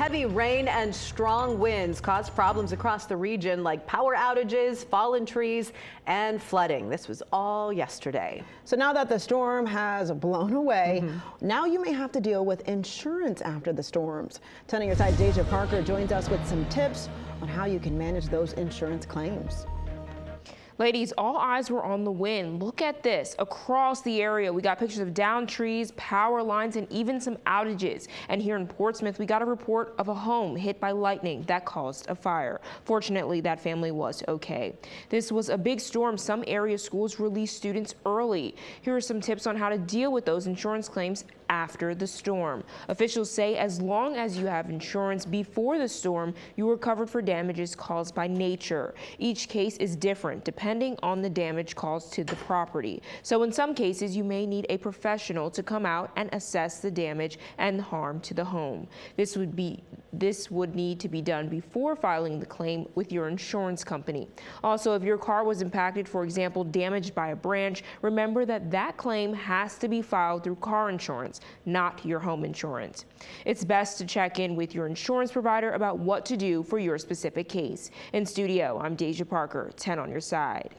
Heavy rain and strong winds caused problems across the region like power outages, fallen trees, and flooding. This was all yesterday. So now that the storm has blown away, now you may have to deal with insurance after the storms. 10 on your side, Deja Parker joins us with some tips on how you can manage those insurance claims. Ladies, all eyes were on the wind. Look at this. Across the area, we got pictures of downed trees, power lines, and even some outages. And here in Portsmouth, we got a report of a home hit by lightning that caused a fire. Fortunately, that family was okay. This was a big storm. Some area schools released students early. Here are some tips on how to deal with those insurance claims after the storm. Officials say as long as you have insurance before the storm, you are covered for damages caused by nature. Each case is different depending on the damage caused to the property. So in some cases, you may need a professional to come out and assess the damage and harm to the home. This would need to be done before filing the claim with your insurance company. Also, if your car was impacted, for example, damaged by a branch, remember that that claim has to be filed through car insurance, not your home insurance. It's best to check in with your insurance provider about what to do for your specific case. In studio, I'm Deja Parker, 10 on your side.